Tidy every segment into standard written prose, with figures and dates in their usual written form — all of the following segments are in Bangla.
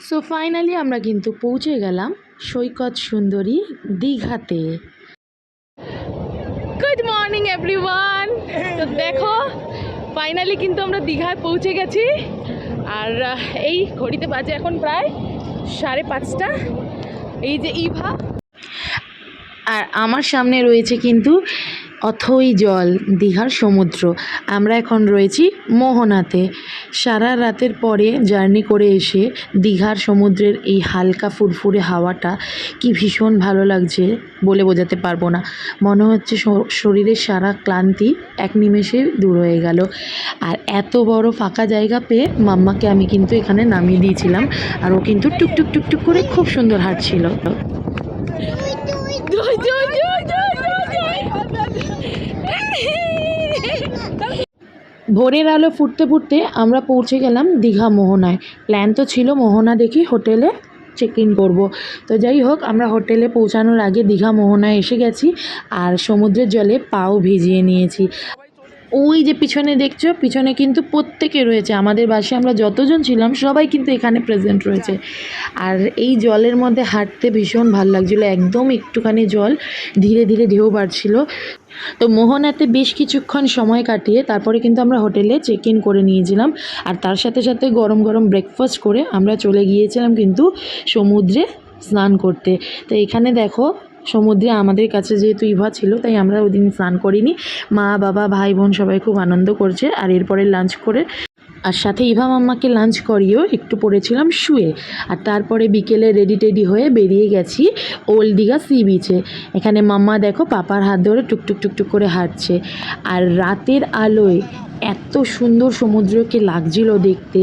সো ফাইনালি আমরা কিন্তু পৌঁছে গেলাম সৈকত সুন্দরী দীঘাতে। Good morning everyone. তো দেখো ফাইনালি কিন্তু আমরা দীঘায় পৌঁছে গেছি। আর এই ঘড়িতে বাজে এখন প্রায় 5:30। এই যে ইভা আর আমার সামনে রয়েছে কিন্তু অথই জল, দীঘার সমুদ্র। আমরা এখন রয়েছি মোহনাতে। সারা রাতের পরে জার্নি করে এসে দীঘার সমুদ্রের এই হালকা ফুরফুরে হাওয়াটা কি ভীষণ ভালো লাগছে বলে বোঝাতে পারবো না। মনে হচ্ছে শরীরের সারা ক্লান্তি এক নিমেষে দূর হয়ে গেল। আর এত বড় ফাঁকা জায়গা পেয়ে মাম্মাকে আমি কিন্তু এখানে নামিয়ে দিয়েছিলাম, আর ও কিন্তু টুকটুক টুকটুক করে খুব সুন্দর হাঁটছিল। ভোরের আলো ফুটতে ফুটতে আমরা পৌঁছে গেলাম দীঘা মোহনায়। প্ল্যান তো ছিল মোহনা দেখি হোটেলে চেক ইন করবো। তো যাই হোক, আমরা হোটেলে পৌঁছানোর আগে দীঘা মোহনায় এসে গেছি আর সমুদ্রের জলে পাও ভিজিয়ে নিয়েছি। ওই যে পিছনে দেখছো, পিছনে কিন্তু প্রত্যেকে রয়েছে, আমাদের বাসে আমরা যতজন ছিলাম সবাই কিন্তু এখানে প্রেজেন্ট রয়েছে। আর এই জলের মধ্যে হাঁটতে ভীষণ ভালো লাগছিলো। একদম একটুখানি জল, ধীরে ধীরে ঢেউ বাড়ছিল। তো মোহনাতে বেশ কিছুক্ষণ সময় কাটিয়ে তারপরে কিন্তু আমরা হোটেলে চেক ইন করে নিয়েছিলাম। আর তার সাথে সাথে গরম গরম ব্রেকফাস্ট করে আমরা চলে গিয়েছিলাম কিন্তু সমুদ্রে স্নান করতে। তো এখানে দেখো সমুদ্রে আমাদের কাছে যেহেতু ইভা ছিল তাই আমরা ওই দিন স্নান করিনি। মা বাবা ভাই বোন সবাই খুব আনন্দ করছে। আর এরপরে লাঞ্চ করে আর সাথে ইভা মাম্মাকে লাঞ্চ করিয়েও একটু পড়েছিলাম শুয়ে। আর তারপরে বিকেলে রেডি টেডি হয়ে বেরিয়ে গেছি ওল্ড দীঘা সি বিচে। এখানে মাম্মা দেখো পাপার হাত ধরে টুকটুক টুকটুক করে হাঁটছে। আর রাতের আলোয় এত সুন্দর সমুদ্রকে লাগছিল দেখতে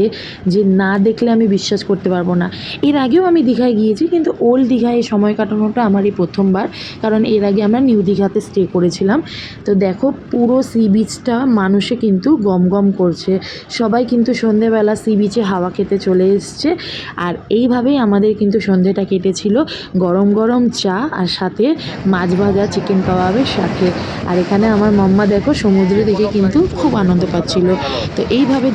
যে না দেখলে আমি বিশ্বাস করতে পারবো না। এর আগেও আমি দীঘায় গিয়েছি, কিন্তু ওল্ড দীঘায় সময় কাটানোটা আমারই প্রথমবার, কারণ এর আগে আমরা নিউ দীঘাতে স্টে করেছিলাম। তো দেখো পুরো সি বিচটা মানুষে কিন্তু গম গম করছে। সবাই কিন্তু সন্ধেবেলা সি বিচে হাওয়া খেতে চলে এসছে। আর এইভাবেই আমাদের কিন্তু সন্ধেটা কেটেছিল গরম গরম চা আর সাথে মাছ ভাজা চিকেন কাবাবের সাথে। আর এখানে আমার মাম্মা দেখো সমুদ্রে দেখে কিন্তু খুব আনন্দ পাচ্ছিল। তো এইভাবে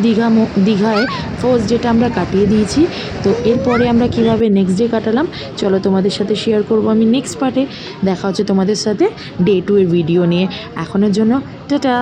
দীঘায় ফার্স্ট ডেটা আমরা কাটিয়ে দিয়েছি। তো এরপরে আমরা কিভাবে নেক্সট ডে কাটালাম চলো তোমাদের সাথে শেয়ার করব আমি নেক্সট পার্টে। দেখা হচ্ছে তোমাদের সাথে ডে 2 এর ভিডিও নিয়ে। এখনের জন্য টাটা।